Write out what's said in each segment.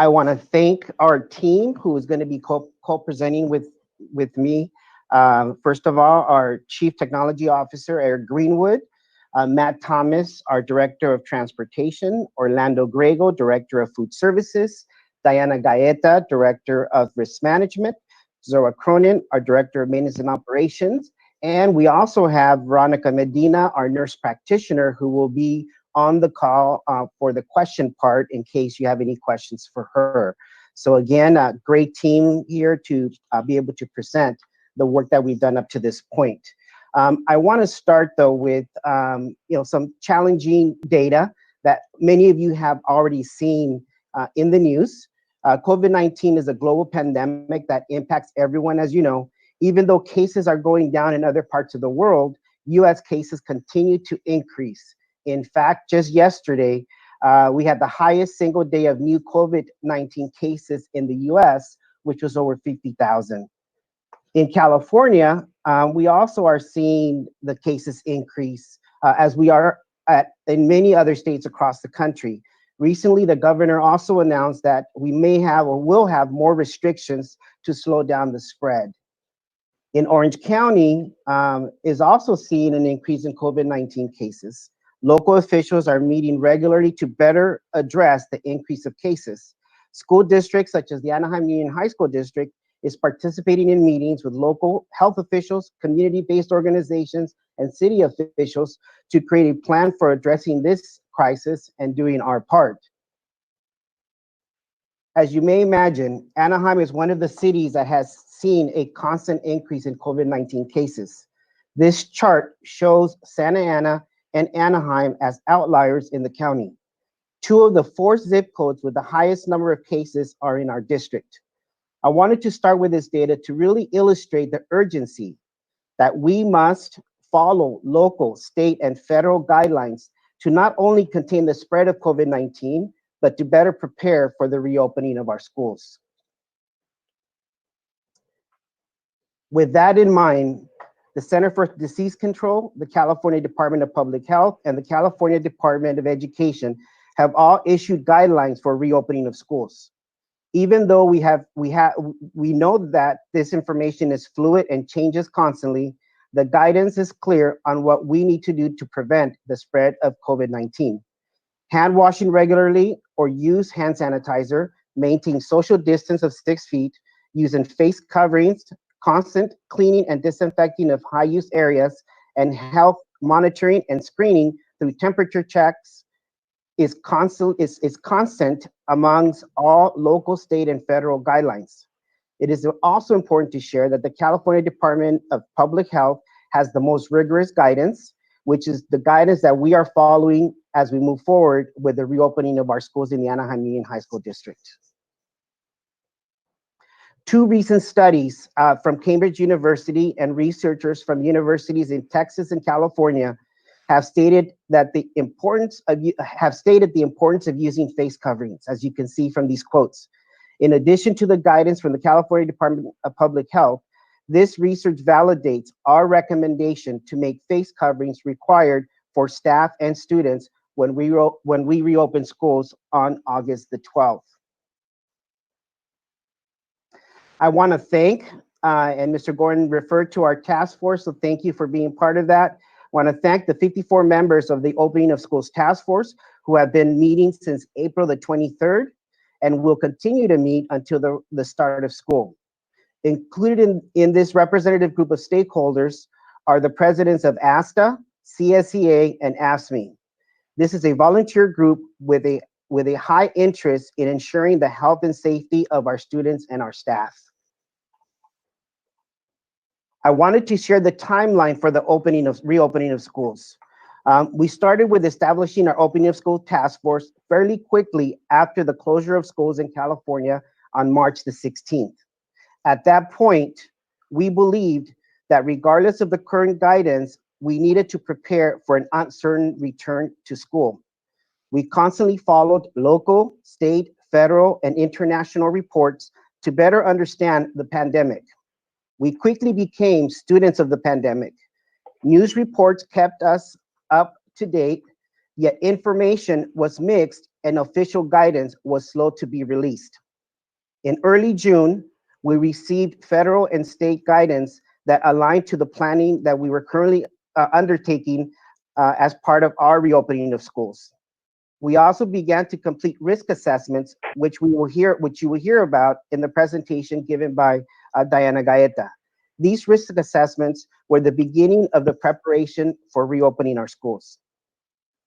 I want to thank our team who is going to be co-presenting with me. First of all, our Chief Technology Officer, Eric Greenwood, Matt Thomas, our Director of Transportation, Orlando Grego, Director of Food Services, Diana Gaeta, Director of Risk Management, Zoa Cronin, our Director of Maintenance and Operations, and we also have Veronica Medina, our nurse practitioner, who will be on the call for the question part in case you have any questions for her. So again, a great team here to be able to present the work that we've done up to this point. I want to start though with some challenging data that many of you have already seen in the news. COVID-19 is a global pandemic that impacts everyone, as you know. Even though cases are going down in other parts of the world, US cases continue to increase. In fact, just yesterday, we had the highest single day of new COVID-19 cases in the US, which was over 50,000. In California, we also are seeing the cases increase as we are in many other states across the country. Recently, the governor also announced that we may have or will have more restrictions to slow down the spread. In Orange County is also seeing an increase in COVID-19 cases. Local officials are meeting regularly to better address the increase of cases. School districts such as the Anaheim Union High School District is participating in meetings with local health officials, community-based organizations, and city officials to create a plan for addressing this crisis and doing our part. As you may imagine, Anaheim is one of the cities that has seen a constant increase in COVID-19 cases. This chart shows Santa Ana and Anaheim as outliers in the county. 2 of the 4 zip codes with the highest number of cases are in our district. I wanted to start with this data to really illustrate the urgency that we must follow local, state, and federal guidelines to not only contain the spread of COVID-19, but to better prepare for the reopening of our schools. With that in mind, the Center for Disease Control, the California Department of Public Health, and the California Department of Education have all issued guidelines for reopening of schools. Even though we know that this information is fluid and changes constantly, the guidance is clear on what we need to do to prevent the spread of COVID-19. Hand washing regularly or use hand sanitizer, maintain social distance of 6 feet, using face coverings, constant cleaning and disinfecting of high-use areas, and health monitoring and screening through temperature checks is constant amongst all local, state, and federal guidelines. It is also important to share that the California Department of Public Health has the most rigorous guidance, which is the guidance that we are following as we move forward with the reopening of our schools in the Anaheim Union High School District. 2 recent studies from Cambridge University and researchers from universities in Texas and California have stated the importance of using face coverings, as you can see from these quotes. In addition to the guidance from the California Department of Public Health, this research validates our recommendation to make face coverings required for staff and students when we reopen schools on August the 12th. I want to thank, and Mr. Gordon referred to our task force, so thank you for being part of that. I want to thank the 54 members of the Opening of Schools Task Force who have been meeting since April the 23rd and will continue to meet until the start of school. Included in this representative group of stakeholders are the presidents of ASTA, CSEA, and AFSCME. This is a volunteer group with a high interest in ensuring the health and safety of our students and our staff. I wanted to share the timeline for the reopening of schools. We started with establishing our Opening of School Task Force fairly quickly after the closure of schools in California on March the 16th. At that point, we believed that regardless of the current guidance, we needed to prepare for an uncertain return to school. We constantly followed local, state, federal, and international reports to better understand the pandemic. We quickly became students of the pandemic. News reports kept us up to date, yet information was mixed and official guidance was slow to be released. In early June, we received federal and state guidance that aligned to the planning that we were currently undertaking as part of our reopening of schools. We also began to complete risk assessments, which you will hear about in the presentation given by Diana Gaeta. These risk assessments were the beginning of the preparation for reopening our schools.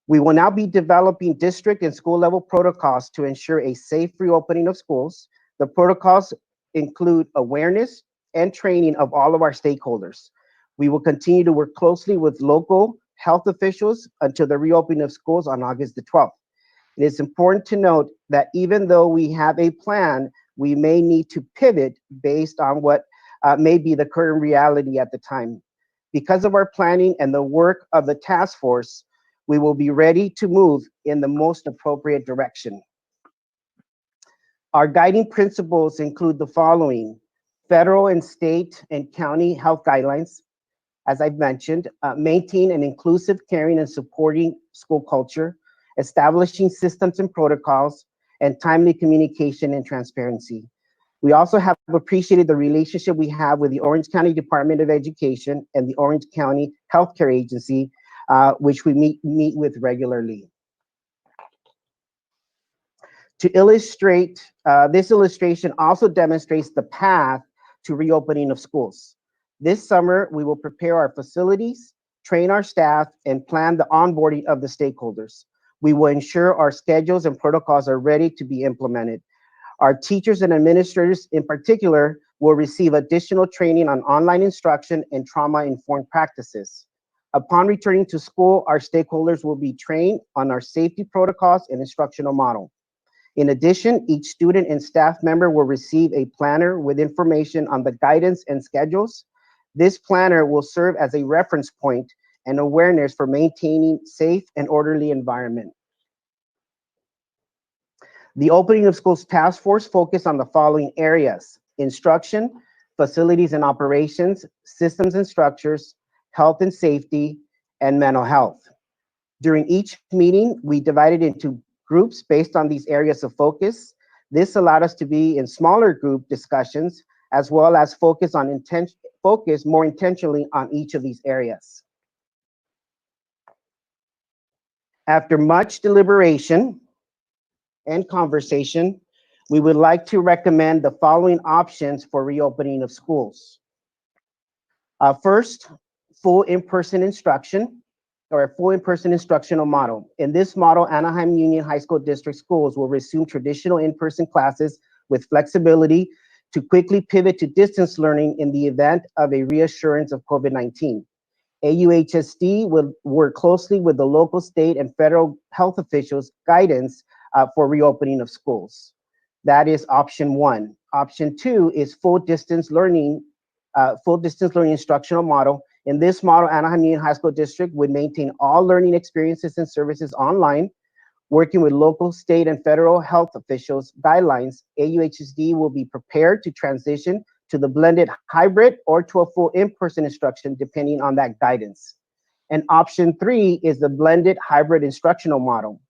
We will now be developing district and school level protocols to ensure a safe reopening of schools. The protocols include awareness and training of all of our stakeholders. We will continue to work closely with local health officials until the reopening of schools on August the 12th. It is important to note that even though we have a plan, we may need to pivot based on what may be the current reality at the time. Because of our planning and the work of the task force, we will be ready to move in the most appropriate direction. Our guiding principles include the following: federal and state and county health guidelines, as I've mentioned, maintain an inclusive, caring, and supporting school culture, establishing systems and protocols, and timely communication and transparency. We also have appreciated the relationship we have with the Orange County Department of Education and the Orange County Healthcare Agency, which we meet with regularly. To illustrate, this illustration also demonstrates the path to reopening of schools. This summer, we will prepare our facilities, train our staff, and plan the onboarding of the stakeholders. We will ensure our schedules and protocols are ready to be implemented. Our teachers and administrators in particular will receive additional training on online instruction and trauma-informed practices. Upon returning to school, our stakeholders will be trained on our safety protocols and instructional model. In addition, each student and staff member will receive a planner with information on the guidance and schedules. This planner will serve as a reference point and awareness for maintaining safe and orderly environment. The Opening of Schools Task Force focused on the following areas: instruction, facilities and operations, systems and structures, health and safety, and mental health. During each meeting, we divided into groups based on these areas of focus. This allowed us to be in smaller group discussions, as well as focus more intentionally on each of these areas. After much deliberation and conversation, we would like to recommend the following options for reopening of schools. First, full in-person instruction, or a full in-person instructional model. In this model, Anaheim Union High School District schools will resume traditional in-person classes with flexibility to quickly pivot to distance learning in the event of a reassurance of COVID-19. AUHSD will work closely with the local, state, and federal health officials' guidance for reopening of schools. That is option one. Option two is full distance learning instructional model. In this model, Anaheim Union High School District would maintain all learning experiences and services online, working with local, state, and federal health officials' guidelines. AUHSD will be prepared to transition to the blended hybrid or to a full in-person instruction, depending on that guidance. And option three is the blended hybrid instructional model.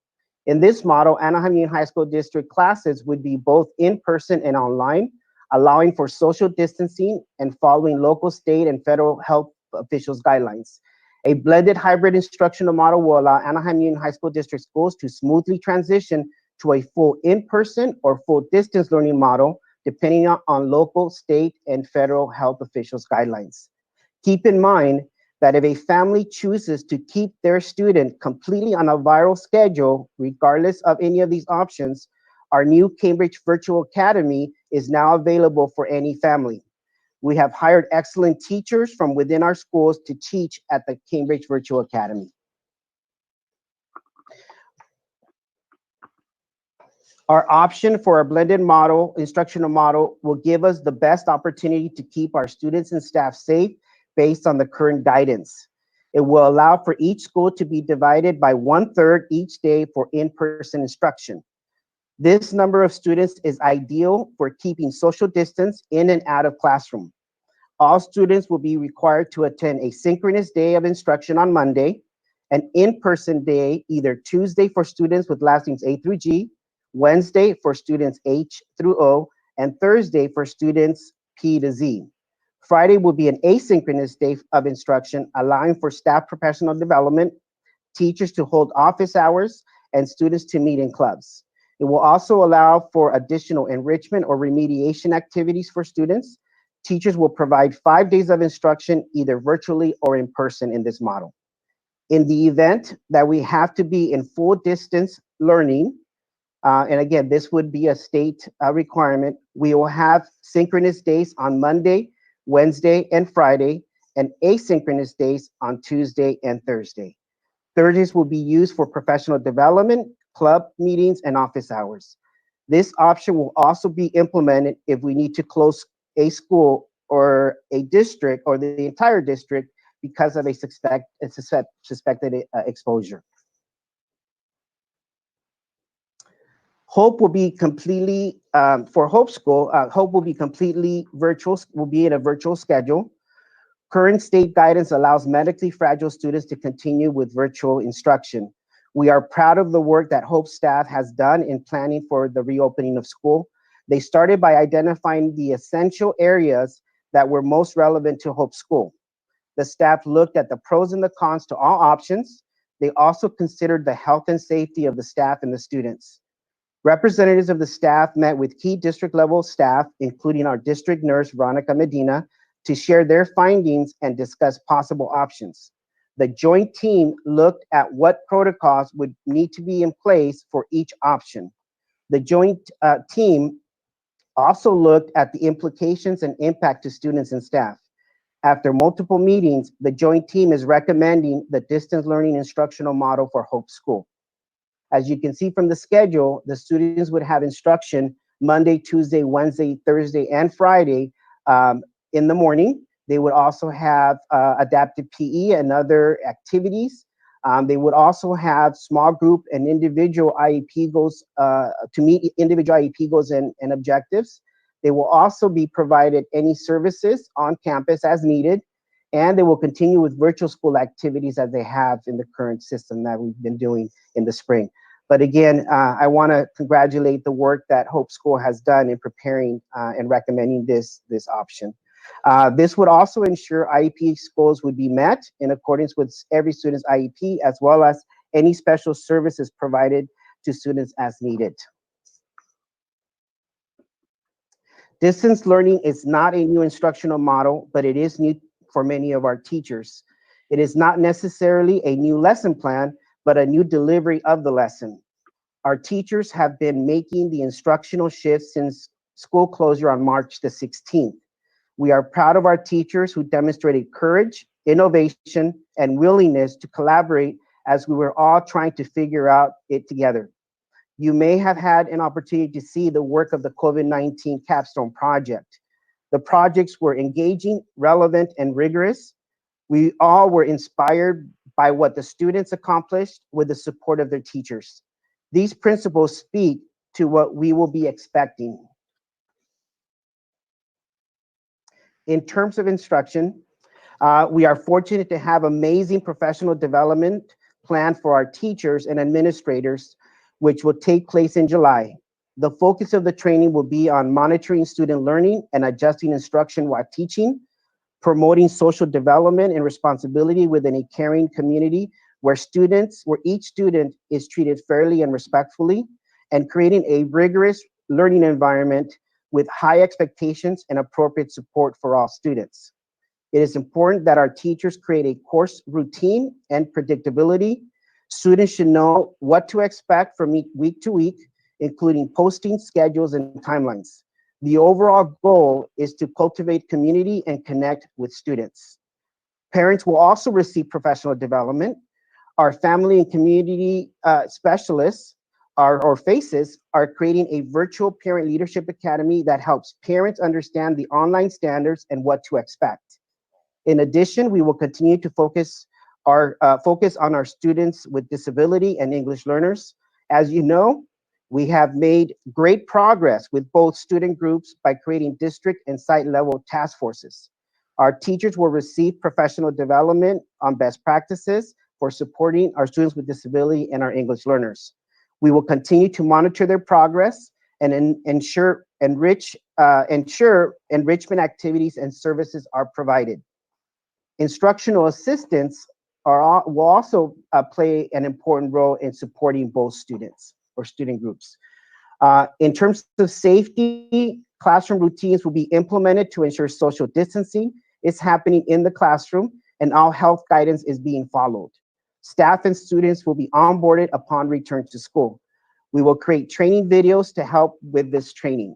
In this model, Anaheim Union High School District classes would be both in-person and online, allowing for social distancing and following local, state, and federal health officials' guidelines. A blended hybrid instructional model will allow Anaheim Union High School District schools to smoothly transition to a full in-person or full distance learning model, depending on local, state, and federal health officials' guidelines. Keep in mind that if a family chooses to keep their student completely on a viral schedule, regardless of any of these options, our new Cambridge Virtual Academy is now available for any family. We have hired excellent teachers from within our schools to teach at the Cambridge Virtual Academy. Our option for a blended instructional model will give us the best opportunity to keep our students and staff safe based on the current guidance. It will allow for each school to be divided by 1/3 each day for in-person instruction. This number of students is ideal for keeping social distance in and out of classroom. All students will be required to attend a synchronous day of instruction on Monday an in-person day, either Tuesday for students with last names A through G, Wednesday for students H through O, and Thursday for students P to Z. Friday will be an asynchronous day of instruction, allowing for staff professional development, teachers to hold office hours, and students to meet in clubs. It will also allow for additional enrichment or remediation activities for students. Teachers will provide 5 days of instruction, either virtually or in person in this model. In the event that we have to be in full distance learning, and again, this would be a state requirement, we will have synchronous days on Monday, Wednesday, and Friday, and asynchronous days on Tuesday and Thursday. Thursdays will be used for professional development, club meetings, and office hours. This option will also be implemented if we need to close a school or a district or the entire district because of a suspected exposure. Hope will be completely, for Hope School, Hope will be completely virtual, will be in a virtual schedule. Current state guidance allows medically fragile students to continue with virtual instruction. We are proud of the work that Hope staff has done in planning for the reopening of school. They started by identifying the essential areas that were most relevant to Hope School. The staff looked at the pros and the cons to all options. They also considered the health and safety of the staff and the students. Representatives of the staff met with key district level staff, including our district nurse, Veronica Medina, to share their findings and discuss possible options. The joint team looked at what protocols would need to be in place for each option. The joint team also looked at the implications and impact to students and staff. After multiple meetings, the joint team is recommending the distance learning instructional model for Hope School. As you can see from the schedule, the students would have instruction Monday, Tuesday, Wednesday, Thursday, and Friday in the morning. They would also have adaptive PE and other activities. They would also have small group and individual IEP goals to meet individual IEP goals and objectives. They will also be provided any services on campus as needed, and they will continue with virtual school activities as they have in the current system that we've been doing in the spring. But again, I want to congratulate the work that Hope School has done in preparing and recommending this option. This would also ensure IEP goals would be met in accordance with every student's IEP, as well as any special services provided to students as needed. Distance learning is not a new instructional model, but it is new for many of our teachers. It is not necessarily a new lesson plan, but a new delivery of the lesson. Our teachers have been making the instructional shift since school closure on March the 16th. We are proud of our teachers who demonstrated courage, innovation, and willingness to collaborate as we were all trying to figure out it together. You may have had an opportunity to see the work of the COVID-19 capstone project. The projects were engaging, relevant, and rigorous. We all were inspired by what the students accomplished with the support of their teachers. These principles speak to what we will be expecting. In terms of instruction, we are fortunate to have amazing professional development planned for our teachers and administrators, which will take place in July. The focus of the training will be on monitoring student learning and adjusting instruction while teaching, promoting social development and responsibility within a caring community where each student is treated fairly and respectfully, and creating a rigorous learning environment with high expectations and appropriate support for all students. It is important that our teachers create a course routine and predictability. Students should know what to expect from week to week, including posting schedules and timelines. The overall goal is to cultivate community and connect with students. Parents will also receive professional development. Our family and community specialists, or FACES, are creating a virtual parent leadership academy that helps parents understand the online standards and what to expect. In addition, we will continue to focus on our students with disability and English learners. As you know, we have made great progress with both student groups by creating district and site level task forces. Our teachers will receive professional development on best practices, for supporting our students with disability and our English learners. We will continue to monitor their progress and ensure enrichment activities and services are provided. Instructional assistants will also play an important role in supporting both students or student groups. In terms of safety, classroom routines will be implemented to ensure social distancing is happening in the classroom and all health guidance is being followed. Staff and students will be onboarded upon return to school. We will create training videos to help with this training.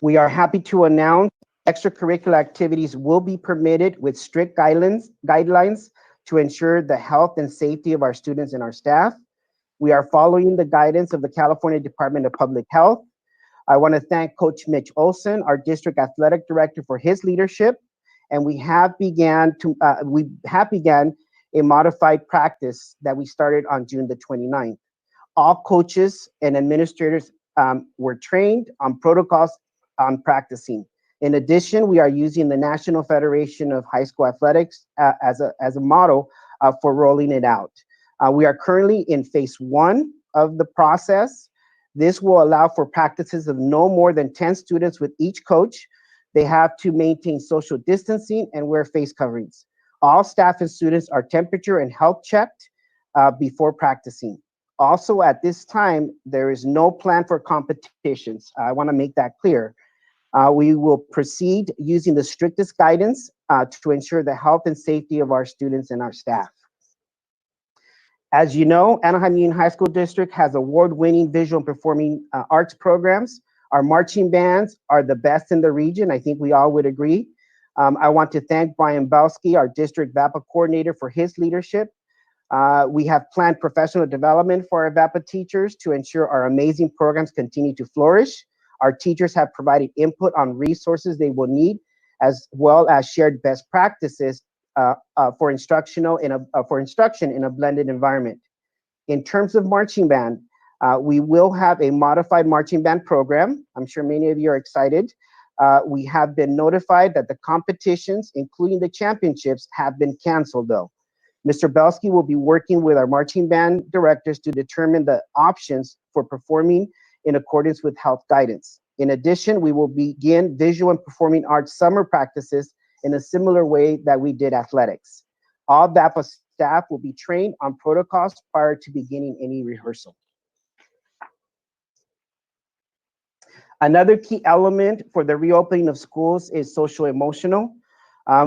We are happy to announce extracurricular activities will be permitted with strict guidelines to ensure the health and safety of our students and our staff. We are following the guidance of the California Department of Public Health. I want to thank Coach Mitch Olson, our district athletic director, for his leadership. And we have began a modified practice that we started on June the 29th. All coaches and administrators were trained on protocols on practicing. In addition, we are using the National Federation of High School Athletics as a model for rolling it out. We are currently in phase 1 of the process. This will allow for practices of no more than 10 students with each coach. They have to maintain social distancing and wear face coverings. All staff and students are temperature and health checked before practicing. Also, at this time, there is no plan for competitions. I want to make that clear. We will proceed using the strictest guidance to ensure the health and safety of our students and our staff. As you know, Anaheim Union High School District has award-winning visual and performing arts programs. Our marching bands are the best in the region. I think we all would agree. I want to thank Brian Belsky, our district VAPA coordinator, for his leadership. We have planned professional development for our VAPA teachers to ensure our amazing programs continue to flourish. Our teachers have provided input on resources they will need, as well as shared best practices for instruction in a blended environment. In terms of marching band, we will have a modified marching band program. I'm sure many of you are excited. We have been notified that the competitions, including the championships, have been canceled though. Mr. Belsky will be working with our marching band directors to determine the options for performing in accordance with health guidance. In addition, we will begin visual and performing arts summer practices in a similar way that we did athletics. All VAPA staff will be trained on protocols prior to beginning any rehearsal. Another key element for the reopening of schools is social emotional.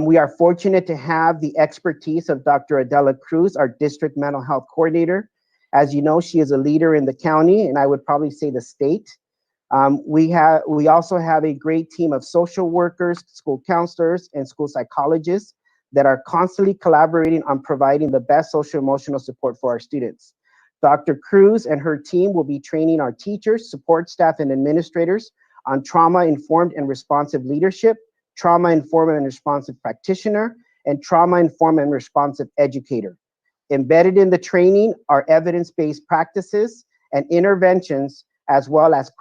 We are fortunate to have the expertise of Dr. Adela Cruz, our district mental health coordinator. As you know, she is a leader in the county, and I would probably say the state. We also have a great team of social workers, school counselors, and school psychologists that are constantly collaborating on providing the best social emotional support for our students. Dr. Cruz and her team will be training our teachers, support staff, and administrators on trauma-informed and responsive leadership, trauma-informed and responsive practitioner, and trauma-informed and responsive educator. Embedded in the training are evidence-based practices and interventions, as well as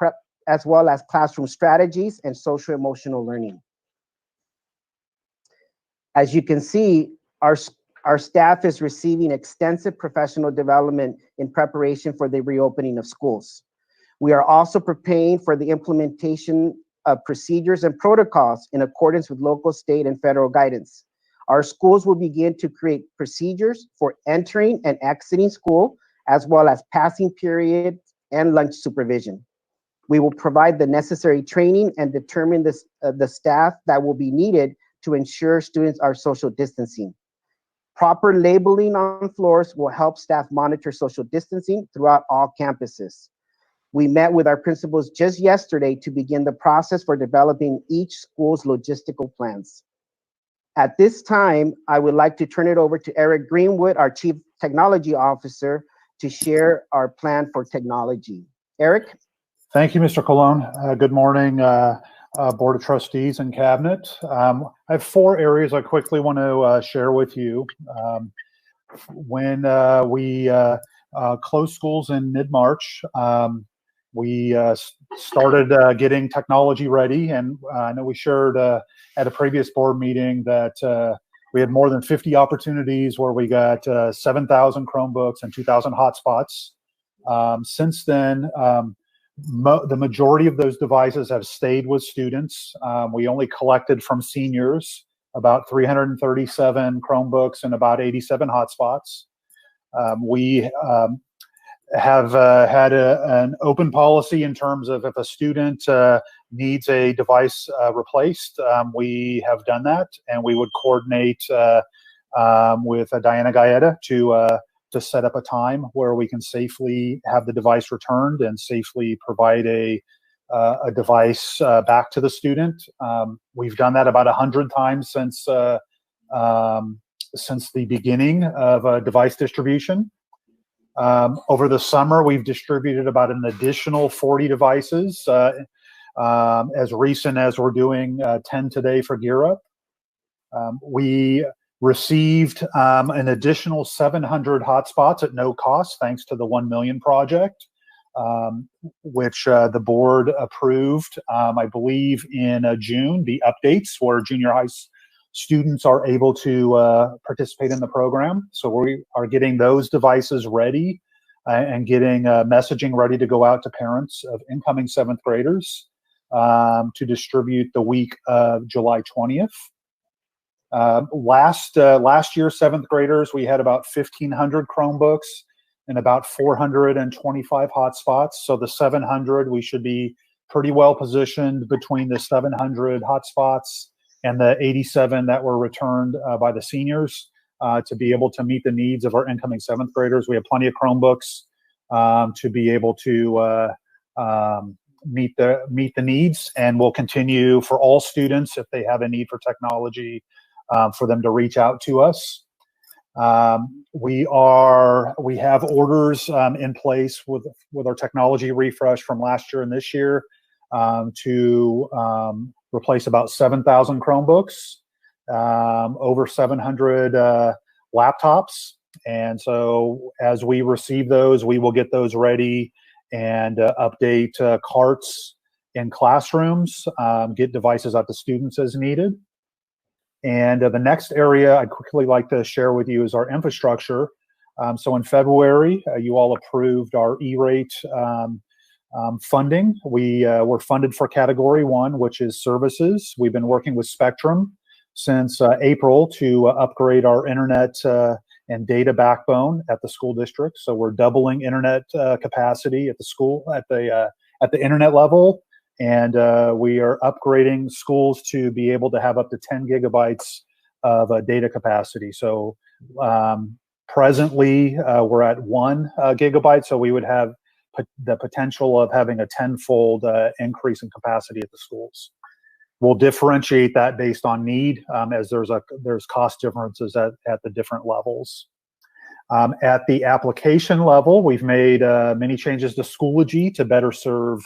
classroom strategies and social emotional learning. As you can see, our staff is receiving extensive professional development in preparation for the reopening of schools. We are also preparing for the implementation of procedures and protocols in accordance with local, state, and federal guidance. Our schools will begin to create procedures for entering and exiting school, as well as passing period and lunch supervision. We will provide the necessary training and determine the staff that will be needed to ensure students are social distancing. Proper labeling on floors will help staff monitor social distancing throughout all campuses. We met with our principals just yesterday to begin the process for developing each school's logistical plans. At this time, I would like to turn it over to Eric Greenwood, our Chief Technology Officer, to share our plan for technology. Eric? Thank you, Mr. Colon. Good morning, Board of Trustees and Cabinet. I have 4 areas I quickly want to share with you. When we closed schools in mid-March, we started getting technology ready, and I know we shared at a previous board meeting that We had more than 50 opportunities where we got 7,000 Chromebooks and 2,000 hotspots. Since then, the majority of those devices have stayed with students. We only collected from seniors about 337 Chromebooks and about 87 hotspots. We have had an open policy in terms of if a student needs a device replaced, we have done that, and we would coordinate with Diana Gaeta to set up a time where we can safely have the device returned and safely provide a device back to the student. We've done that about 100 times since the beginning of device distribution. Over the summer, we've distributed about an additional 40 devices, as recent as we're doing 10 today for Gear Up. We received an additional 700 hotspots at no cost, thanks to the 1 million project, which the board approved, I believe, in June, the updates where junior high students are able to participate in the program. So we are getting those devices ready and getting messaging ready to go out to parents of incoming 7th graders to distribute the week of July 20th. Last year, 7th graders, we had about 1,500 Chromebooks and about 425 hotspots. So the 700, we should be pretty well positioned between the 700 hotspots and the 87 that were returned by the seniors to be able to meet the needs of our incoming 7th graders. We have plenty of Chromebooks to be able to meet the needs, and we'll continue for all students if they have a need for technology for them to reach out to us. We have orders in place with our technology refresh from last year and this year to replace about 7,000 Chromebooks, over 700 laptops. And so as we receive those, we will get those ready and update carts in classrooms, get devices out to students as needed. And the next area I'd quickly like to share with you is our infrastructure. So in February, you all approved our E-rate funding. We were funded for Category 1, which is services. We've been working with Spectrum since April to upgrade our internet and data backbone at the school district. So we're doubling internet capacity at the school at the internet level, and we are upgrading schools to be able to have up to 10 gigabytes of data capacity. So presently we're at 1 gigabyte, so we would have the potential of having a 10-fold increase in capacity at the schools. We'll differentiate that based on need, as there's cost differences at the different levels. At the application level, we've made many changes to Schoology to better serve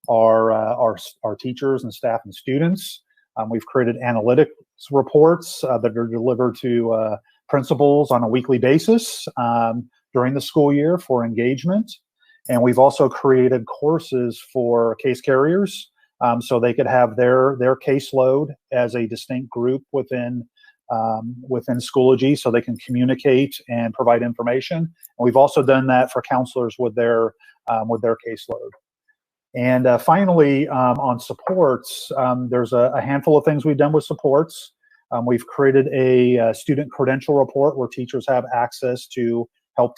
our teachers and staff and students. We've created analytics reports that are delivered to principals on a weekly basis during the school year for engagement. And we've also created courses for case carriers so they could have their caseload as a distinct group within Schoology, so they can communicate and provide information. And we've also done that for counselors with their caseload. And finally, on supports, there's a handful of things we've done with supports. We've created a student credential report where teachers have access to help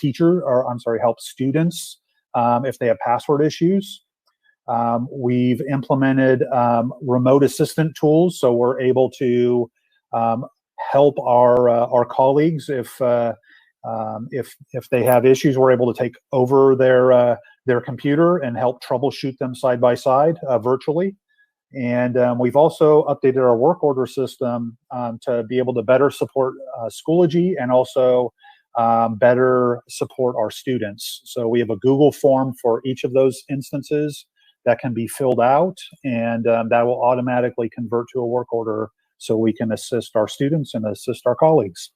students if they have password issues. We've implemented remote assistant tools, so we're able to help our colleagues if they have issues. We're able to take over their computer and help troubleshoot them side by side virtually. And we've also updated our work order system to be able to better support Schoology and also better support our students. So we have a Google form for each of those instances that can be filled out, and that will automatically convert to a work order so we can assist our students and assist our colleagues.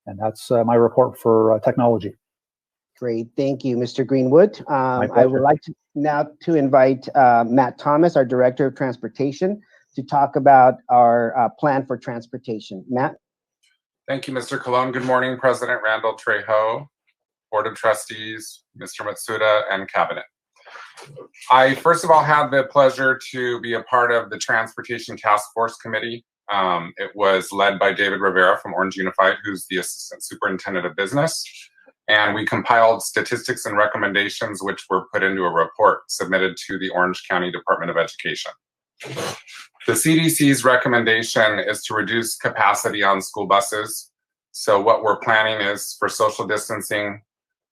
And that's my report for technology. Great, thank you, Mr. Greenwood. I would like to now invite Matt Thomas, our Director of Transportation, to talk about our plan for transportation. Matt? Thank you, Mr. Colon. Good morning, President Randall Trejo, Board of Trustees, Mr. Matsuda, and Cabinet. I first of all had the pleasure to be a part of the Transportation Task Force Committee. It was led by David Rivera from Orange Unified, who's the Assistant Superintendent of Business. And we compiled statistics and recommendations which were put into a report submitted to the Orange County Department of Education. The CDC's recommendation is to reduce capacity on school buses. So what we're planning is for social distancing.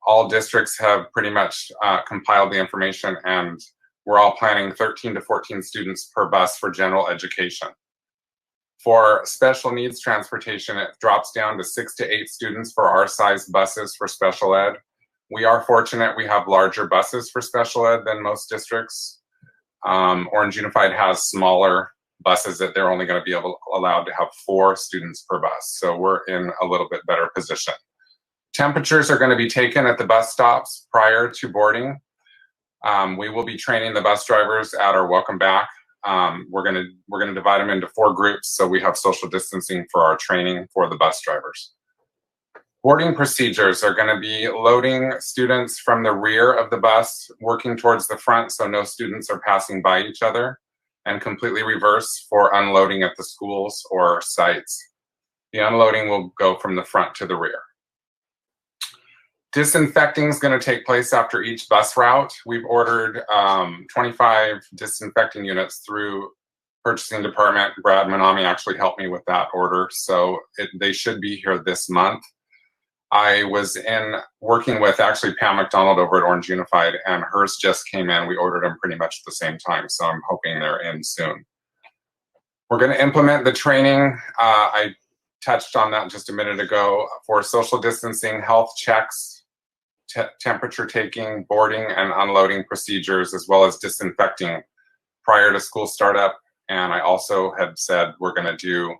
All districts have pretty much compiled the information, and we're all planning 13 to 14 students per bus for general education. For special needs transportation, it drops down to 6 to 8 students for our size buses for special ed. We are fortunate we have larger buses for special ed than most districts. Orange Unified has smaller buses that they're only going to be allowed to have 4 students per bus. So we're in a little bit better position. Temperatures are going to be taken at the bus stops prior to boarding. We will be training the bus drivers at our welcome back. We're going to divide them into 4 groups, so we have social distancing for our training for the bus drivers. Boarding procedures are going to be loading students from the rear of the bus, working towards the front so no students are passing by each other, and completely reverse for unloading at the schools or sites. The unloading will go from the front to the rear. Disinfecting is going to take place after each bus route. We've ordered 25 disinfecting units through purchasing department. Brad Manami actually helped me with that order, so they should be here this month. I was working with actually Pam McDonald over at Orange Unified, and hers just came in. We ordered them pretty much at the same time, so I'm hoping they're in soon. We're going to implement the training. I touched on that just a minute ago for social distancing, health checks, temperature taking, boarding and unloading procedures, as well as disinfecting prior to school startup. And I also had said we're going to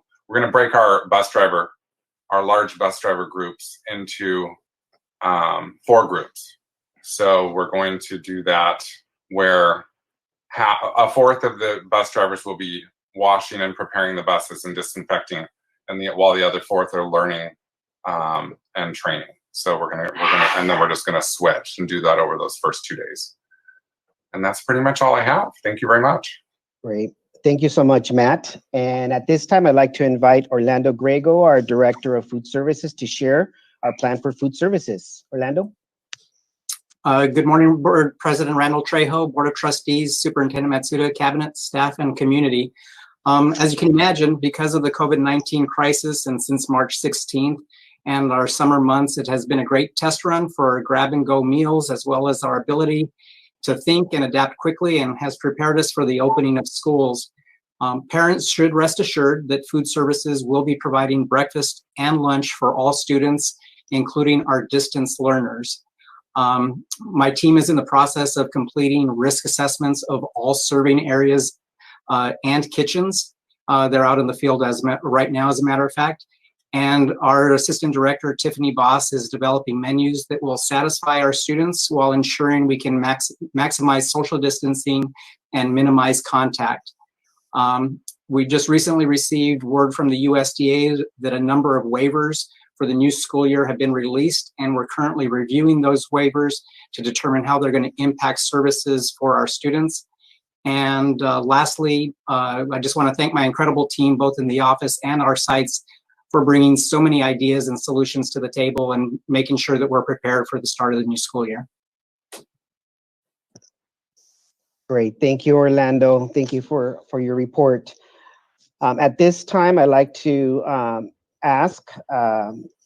break our large bus driver groups into 4 groups. So we're going to do that where a fourth of the bus drivers will be washing and preparing the buses and disinfecting, and while the other fourth are learning and training. So and then we're just gonna switch and do that over those first 2 days. And that's pretty much all I have. Thank you very much. Great. Thank you so much, Matt. And at this time, I'd like to invite Orlando Grego, our Director of Food Services, to share our plan for food services. Orlando? Good morning, Board President Randall Trejo, Board of Trustees, Superintendent Matsuda, Cabinet, staff, and community. As you can imagine, because of the COVID-19 crisis and since March 16th and our summer months, it has been a great test run for grab-and-go meals, as well as our ability to think and adapt quickly, and has prepared us for the opening of schools. Parents should rest assured that food services will be providing breakfast and lunch for all students, including our distance learners. My team is in the process of completing risk assessments of all serving areas and kitchens. They're out in the field right now, as a matter of fact. And our Assistant Director, Tiffany Boss, is developing menus that will satisfy our students while ensuring we can maximize social distancing and minimize contact. We just recently received word from the USDA that a number of waivers for the new school year have been released, and we're currently reviewing those waivers to determine how they're going to impact services for our students. And lastly, I just want to thank my incredible team, both in the office and our sites, for bringing so many ideas and solutions to the table and making sure that we're prepared for the start of the new school year. Great. Thank you, Orlando. Thank you for your report. At this time, I'd like to ask,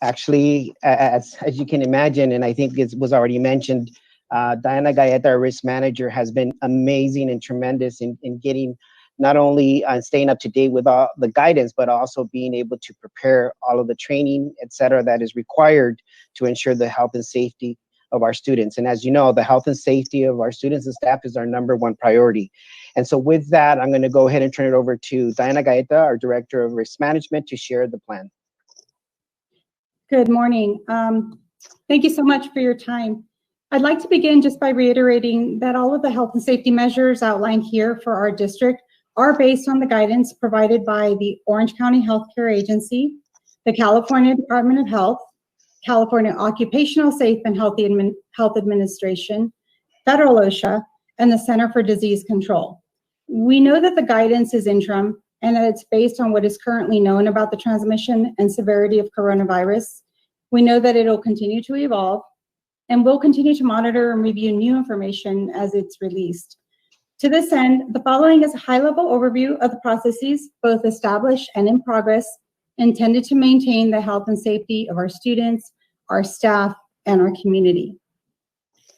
actually, as you can imagine, and I think it was already mentioned, Diana Gaeta, our risk manager, has been amazing and tremendous in getting not only staying up to date with all the guidance, but also being able to prepare all of the training, et cetera, that is required to ensure the health and safety of our students. And as you know, the health and safety of our students and staff is our #1 priority. And so with that, I'm going to go ahead and turn it over to Diana Gaeta, our Director of Risk Management, to share the plan. Good morning. Thank you so much for your time. I'd like to begin just by reiterating that all of the health and safety measures outlined here for our district are based on the guidance provided by the Orange County Healthcare Agency, the California Department of Health, California Occupational Safe and Health Administration, Federal OSHA, and the Center for Disease Control. We know that the guidance is interim and that it's based on what is currently known about the transmission and severity of coronavirus. We know that it'll continue to evolve, and we'll continue to monitor and review new information as it's released. To this end, the following is a high-level overview of the processes, both established and in progress, intended to maintain the health and safety of our students, our staff, and our community.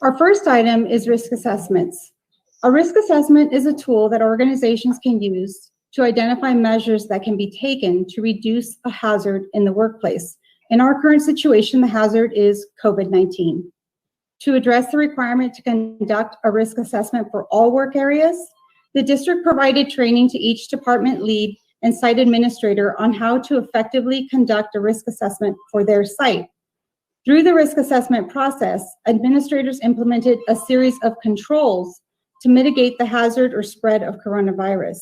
Our first item is risk assessments. A risk assessment is a tool that organizations can use to identify measures that can be taken to reduce a hazard in the workplace. In our current situation, the hazard is COVID-19. To address the requirement to conduct a risk assessment for all work areas, the district provided training to each department lead and site administrator on how to effectively conduct a risk assessment for their site. Through the risk assessment process, administrators implemented a series of controls to mitigate the hazard or spread of coronavirus.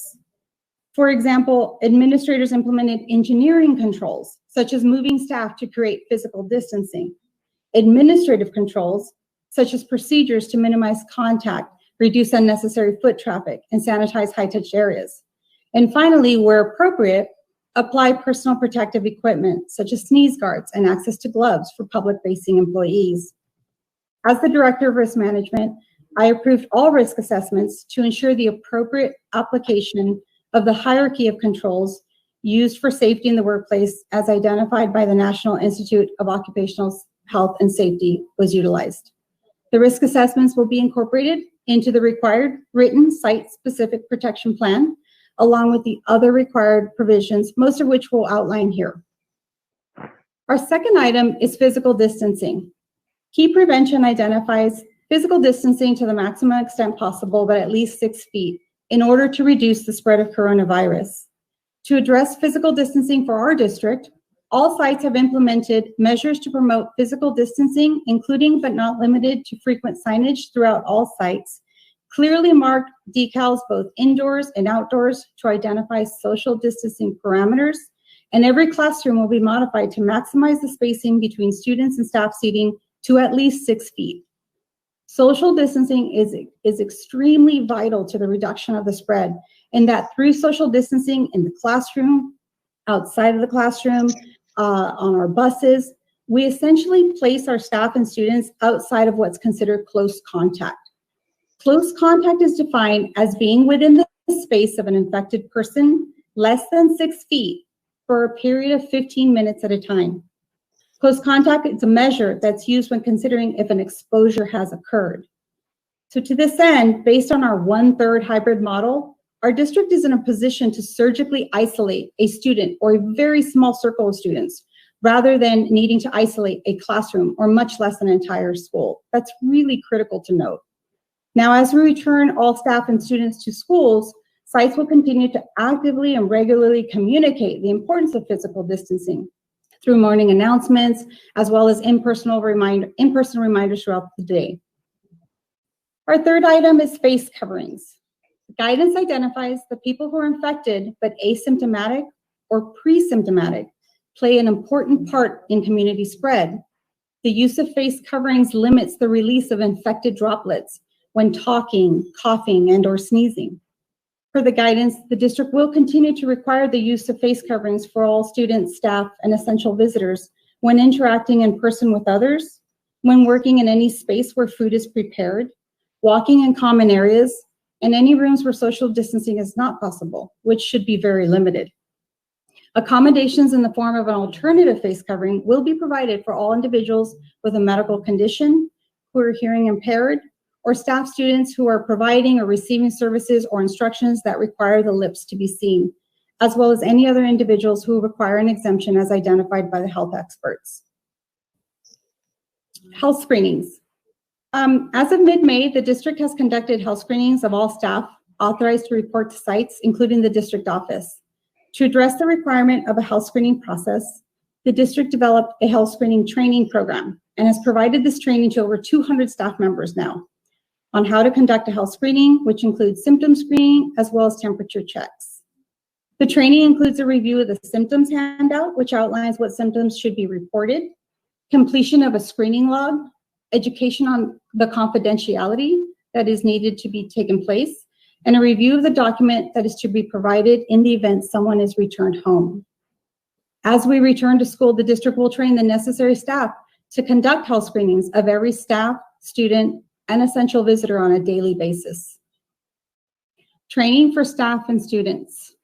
For example, administrators implemented engineering controls, such as moving staff to create physical distancing, administrative controls, such as procedures to minimize contact, reduce unnecessary foot traffic, and sanitize high-touch areas. And finally, where appropriate, apply personal protective equipment, such as sneeze guards and access to gloves for public-facing employees. As the Director of Risk Management, I approved all risk assessments to ensure the appropriate application of the hierarchy of controls used for safety in the workplace as identified by the National Institute of Occupational Health and Safety was utilized. The risk assessments will be incorporated into the required written site-specific protection plan, along with the other required provisions, most of which we'll outline here. Our second item is physical distancing. Key prevention identifies physical distancing to the maximum extent possible, but at least 6 feet, in order to reduce the spread of coronavirus. To address physical distancing for our district, all sites have implemented measures to promote physical distancing, including but not limited to frequent signage throughout all sites, clearly marked decals both indoors and outdoors to identify social distancing parameters, and every classroom will be modified to maximize the spacing between students and staff seating to at least 6 feet. Social distancing is extremely vital to the reduction of the spread, and that through social distancing in the classroom, outside of the classroom, on our buses, we essentially place our staff and students outside of what's considered close contact. Close contact is defined as being within the space of an infected person less than 6 feet for a period of 15 minutes at a time. Close contact is a measure that's used when considering if an exposure has occurred. So to this end, based on our 1/3 hybrid model, our district is in a position to surgically isolate a student or a very small circle of students, rather than needing to isolate a classroom or much less an entire school. That's really critical to note. Now, as we return all staff and students to schools, sites will continue to actively and regularly communicate the importance of physical distancing through morning announcements, as well as in-person reminders throughout the day. Our third item is face coverings. The guidance identifies the people who are infected but asymptomatic or pre-symptomatic play an important part in community spread. The use of face coverings limits the release of infected droplets when talking, coughing, and/or sneezing. Per the guidance, the district will continue to require the use of face coverings for all students, staff, and essential visitors when interacting in person with others, when working in any space where food is prepared, walking in common areas, and any rooms where social distancing is not possible, which should be very limited. Accommodations in the form of an alternative face covering will be provided for all individuals with a medical condition, who are hearing impaired, or staff students who are providing or receiving services or instructions that require the lips to be seen, as well as any other individuals who require an exemption as identified by the health experts. Health screenings. As of mid-May, the district has conducted health screenings of all staff authorized to report to sites, including the district office. To address the requirement of a health screening process, the district developed a health screening training program and has provided this training to over 200 staff members now on how to conduct a health screening, which includes symptom screening as well as temperature checks. The training includes a review of the symptoms handout, which outlines what symptoms should be reported, completion of a screening log, education on the confidentiality that is needed to be taken place, and a review of the document that is to be provided in the event someone is returned home. As we return to school, the district will train the necessary staff to conduct health screenings of every staff, student, and essential visitor on a daily basis. Training for staff and students.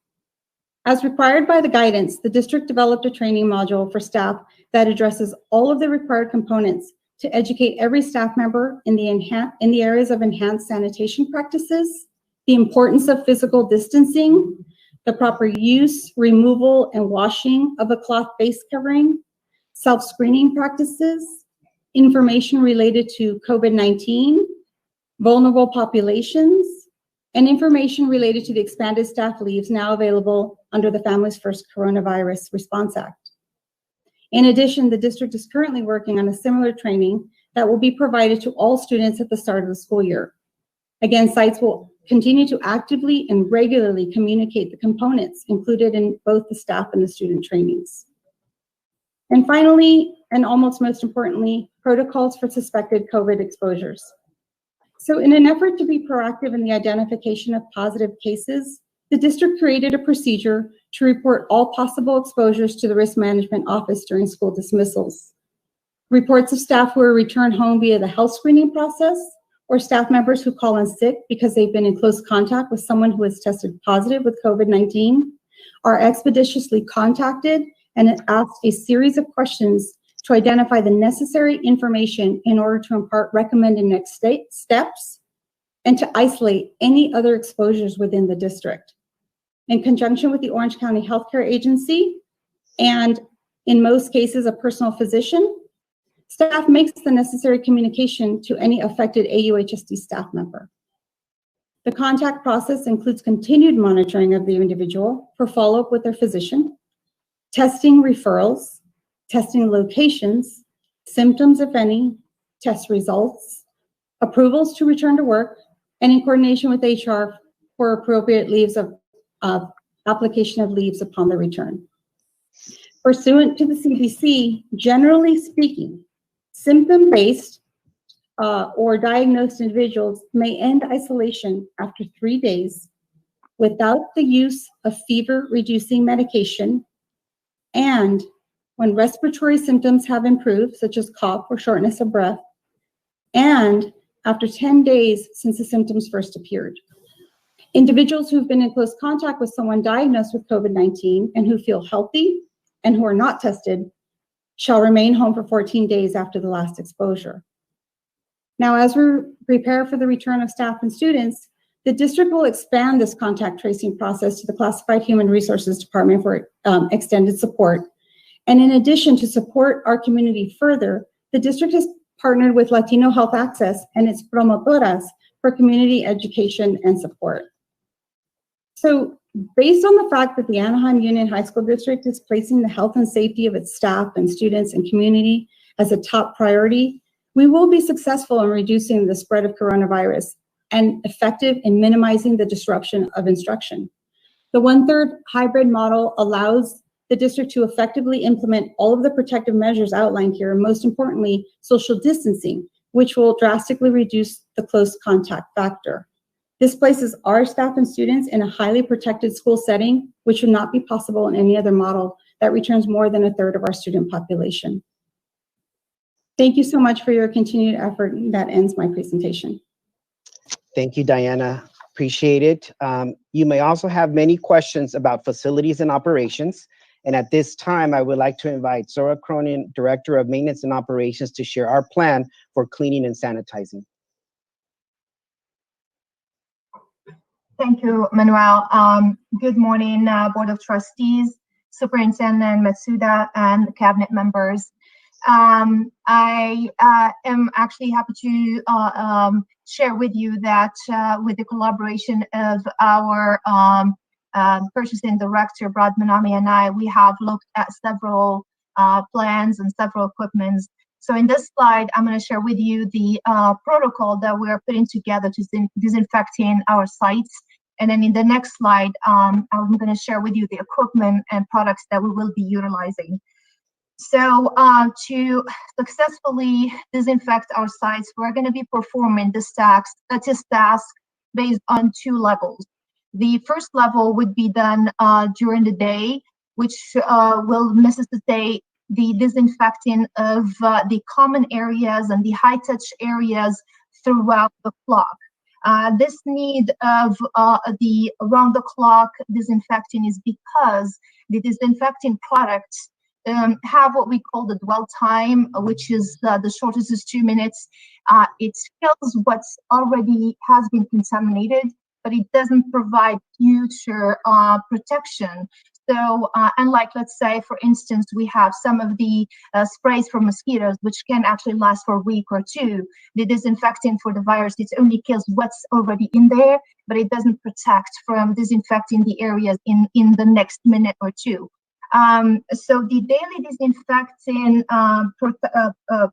As required by the guidance, the district developed a training module for staff that addresses all of the required components to educate every staff member in the areas of enhanced sanitation practices, the importance of physical distancing, the proper use, removal, and washing of a cloth face covering, self-screening practices, information related to COVID-19, vulnerable populations, and information related to the expanded staff leaves now available under the Families First Coronavirus Response Act. In addition, the district is currently working on a similar training that will be provided to all students at the start of the school year. Again, sites will continue to actively and regularly communicate the components included in both the staff and the student trainings. And finally, and almost most importantly, protocols for suspected COVID exposures. So in an effort to be proactive in the identification of positive cases, the district created a procedure to report all possible exposures to the Risk Management Office during school dismissals. Reports of staff who are returned home via the health screening process, or staff members who call in sick because they've been in close contact with someone who has tested positive with COVID-19, are expeditiously contacted and asked a series of questions to identify the necessary information in order to impart recommended next steps and to isolate any other exposures within the district. In conjunction with the Orange County Healthcare Agency, and in most cases a personal physician, staff makes the necessary communication to any affected AUHSD staff member. The contact process includes continued monitoring of the individual for follow-up with their physician, testing referrals, testing locations, symptoms if any, test results, approvals to return to work, and in coordination with HR for appropriate leaves of application of leaves upon the return. Pursuant to the CDC, generally speaking, symptom-based or diagnosed individuals may end isolation after 3 days without the use of fever-reducing medication, and when respiratory symptoms have improved, such as cough or shortness of breath, and after 10 days since the symptoms first appeared. Individuals who've been in close contact with someone diagnosed with COVID-19 and who feel healthy and who are not tested shall remain home for 14 days after the last exposure. Now, as we prepare for the return of staff and students, the district will expand this contact tracing process to the Classified Human Resources Department for extended support. And in addition, to support our community further, the district has partnered with Latino Health Access and its promotoras for community education and support. So based on the fact that the Anaheim Union High School District is placing the health and safety of its staff and students and community as a top priority, we will be successful in reducing the spread of coronavirus and effective in minimizing the disruption of instruction. The 1/3 hybrid model allows the district to effectively implement all of the protective measures outlined here, and most importantly, social distancing, which will drastically reduce the close contact factor. This places our staff and students in a highly protected school setting, which would not be possible in any other model that returns more than 1/3 of our student population. Thank you so much for your continued effort. That ends my presentation. Thank you, Diana. Appreciate it. You may also have many questions about facilities and operations. And at this time, I would like to invite Zora Cronin, Director of Maintenance and Operations, to share our plan for cleaning and sanitizing. Thank you, Manuel. Good morning, Board of Trustees, Superintendent Matsuda, and Cabinet members. I am actually happy to share with you that with the collaboration of our Purchasing Director, Brad Manami, and I, we have looked at several plans and several equipments. So in this slide, I'm going to share with you the protocol that we are putting together to disinfecting our sites And then in the next slide, I'm going to share with you the equipment and products that we will be utilizing. So to successfully disinfect our sites, we're going to be performing this task based on 2 levels. The first level would be done during the day, which will necessitate the disinfecting of the common areas and the high-touch areas throughout the clock. This need of the around-the-clock disinfecting is because the disinfecting products have what we call the dwell time, which is the shortest is 2 minutes. It kills what's already has been contaminated, but it doesn't provide future protection. So unlike, let's say, for instance, we have some of the sprays for mosquitoes, which can actually last for a week or 2. The disinfecting for the virus, it only kills what's already in there, but it doesn't protect from disinfecting the areas in the next minute or 2. So the daily disinfecting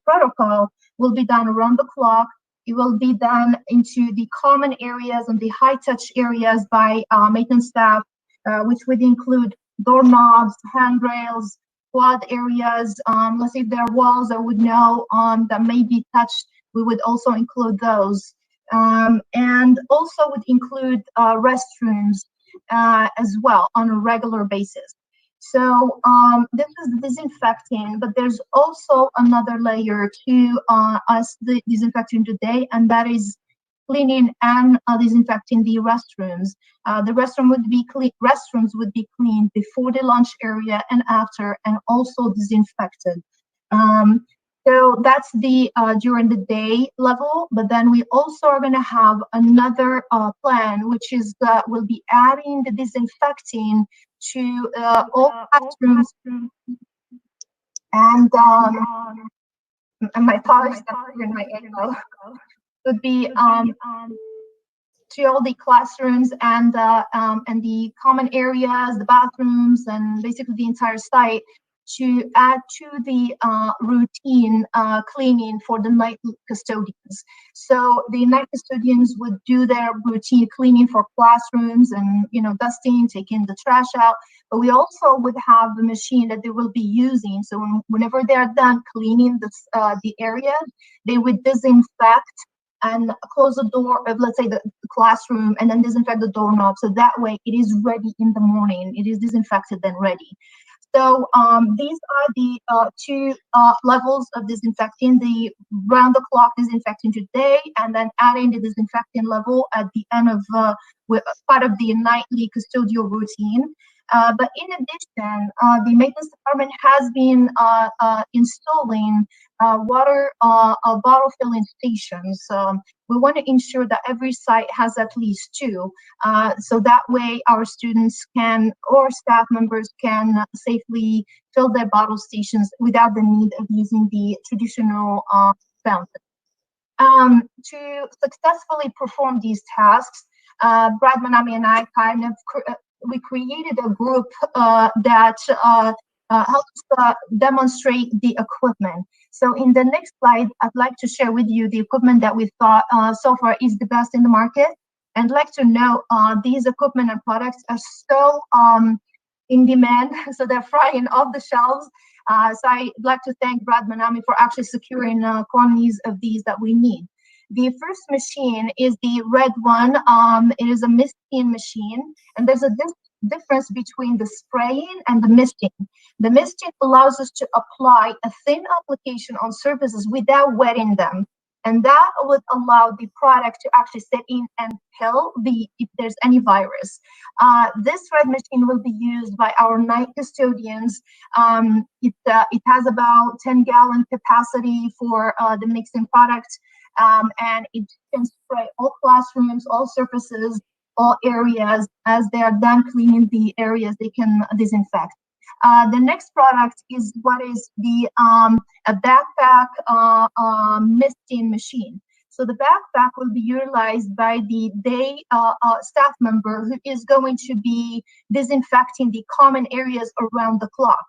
protocol will be done around the clock. It will be done into the common areas and the high-touch areas by maintenance staff, which would include doorknobs, handrails, quad areas. Let's say if there are walls that would know that may be touched, we would also include those. And also would include restrooms as well on a regular basis. So this is disinfecting, but there's also another layer to us disinfecting today, and that is cleaning and disinfecting the restrooms. The restrooms would be cleaned before the lunch area and after, and also disinfected. So that's the during the day level, but then we also are going to have another plan, which is we'll be adding the disinfecting to all classrooms. And my apologies in my echo would be to all the classrooms and the common areas, the bathrooms, and basically the entire site, to add to the routine cleaning for the night custodians. So the night custodians would do their routine cleaning for classrooms and, you know, dusting, taking the trash out. But we also would have the machine that they will be using. So whenever they are done cleaning the area, they would disinfect and close the door of, let's say, the classroom, and then disinfect the doorknob. So that way it is ready in the morning. It is disinfected and ready. So these are the 2 levels of disinfecting: the round-the-clock disinfecting today, and then adding the disinfecting level at the end of part of the nightly custodial routine. But in addition, the maintenance department has been installing water bottle filling stations. We want to ensure that every site has at least 2, so that way our students can, or staff members can, safely fill their bottle stations without the need of using the traditional fountain. To successfully perform these tasks, Brad Manami and I we created a group that helps demonstrate the equipment. So in the next slide, I'd like to share with you the equipment that we thought so far is the best in the market. And I'd like to know these equipment and products are so in demand, so they're flying off the shelves. So I'd like to thank Brad Manami for actually securing quantities of these that we need. The first machine is the red one. It is a misting machine, and there's a difference between the spraying and the misting. The misting allows us to apply a thin application on surfaces without wetting them, and that would allow the product to actually set in and kill if there's any virus. This red machine will be used by our night custodians. It has about 10-gallon capacity for the mixing product. And it can spray all classrooms, all surfaces, all areas. As they are done cleaning the areas, they can disinfect. The next product is what is the a backpack misting machine. So the backpack will be utilized by the day staff member who is going to be disinfecting the common areas around the clock.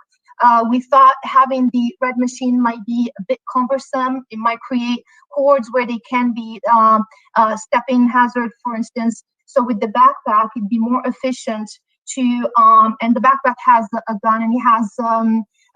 We thought having the red machine might be a bit cumbersome. It might create cords where they can be stepping hazard, for instance. So with the backpack, it'd be more efficient to, and the backpack has a gun, and it has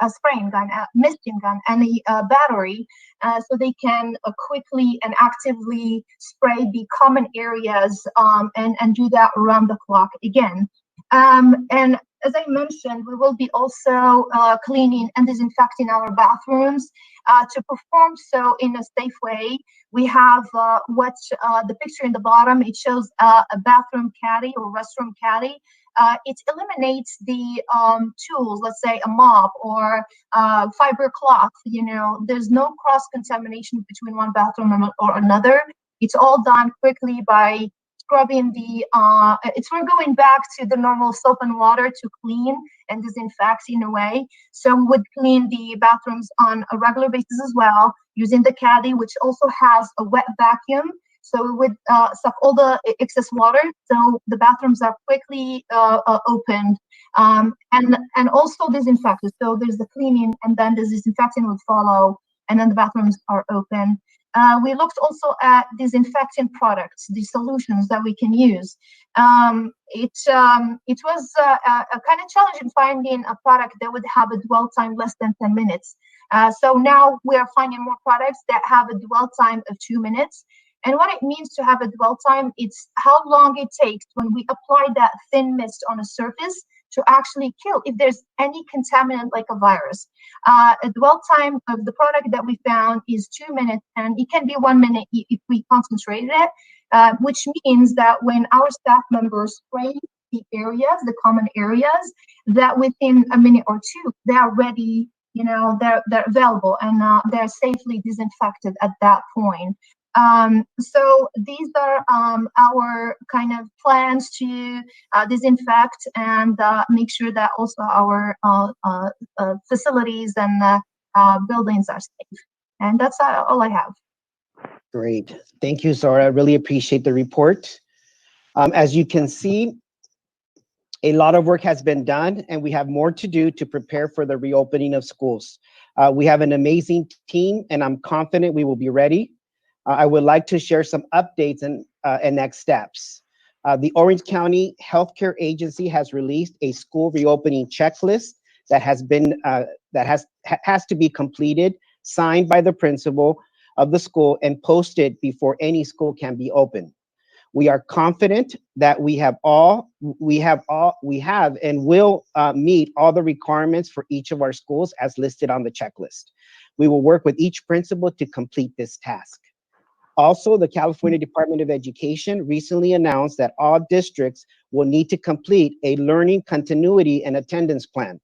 a spraying gun, a misting gun, and a battery, so they can quickly and actively spray the common areas and do that around the clock again. And as I mentioned, we will be also cleaning and disinfecting our bathrooms. To perform so in a safe way, we have the picture in the bottom. It shows a bathroom caddy or restroom caddy. It eliminates the tools, let's say a mop or fiber cloth. There's no cross-contamination between one bathroom or another. It's all done quickly by scrubbing we're going back to the normal soap and water to clean and disinfect in a way. So we would clean the bathrooms on a regular basis as well, using the caddy, which also has a wet vacuum. So we would suck all the excess water, so the bathrooms are quickly opened, and also disinfected. So there's the cleaning, and then the disinfecting would follow, and then the bathrooms are open. We looked also at disinfectant products, the solutions that we can use. It was a kind of challenging finding a product that would have a dwell time less than 10 minutes. So now we are finding more products that have a dwell time of 2 minutes. And what it means to have a dwell time, it's how long it takes when we apply that thin mist on a surface to actually kill if there's any contaminant like a virus. A dwell time of the product that we found is 2 minutes, and it can be 1 minute if we concentrated it, which means that when our staff members spray the areas, the common areas, that within a minute or two, they're ready, they're available, and they're safely disinfected at that point. So these are our kind of plans to disinfect and make sure that also our facilities and buildings are safe. And that's all I have. Great. Thank you, Zora. I really appreciate the report. As you can see, a lot of work has been done, and we have more to do to prepare for the reopening of schools. We have an amazing team, and I'm confident we will be ready. I would like to share some updates and next steps. The Orange County Healthcare Agency has released a school reopening checklist that has to be completed, signed by the principal of the school, and posted before any school can be open. We are confident that we have and will meet all the requirements for each of our schools as listed on the checklist. We will work with each principal to complete this task. Also, the California Department of Education recently announced that all districts will need to complete a learning continuity and attendance plan.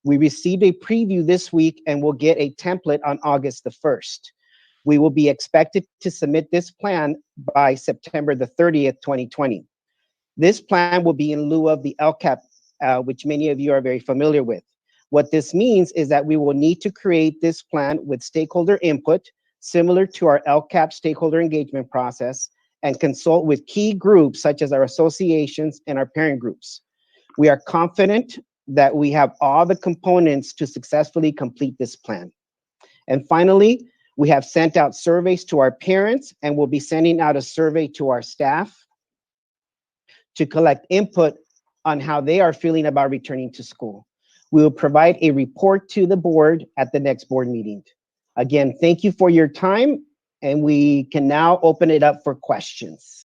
We received a preview this week and will get a template on August the 1st. We will be expected to submit this plan by September the 30th, 2020. This plan will be in lieu of the LCAP, which many of you are very familiar with. What this means is that we will need to create this plan with stakeholder input, similar to our LCAP stakeholder engagement process, and consult with key groups such as our associations and our parent groups. We are confident that we have all the components to successfully complete this plan. And finally, we have sent out surveys to our parents, and we'll be sending out a survey to our staff to collect input on how they are feeling about returning to school. We will provide a report to the board at the next board meeting. Again, thank you for your time, and we can now open it up for questions.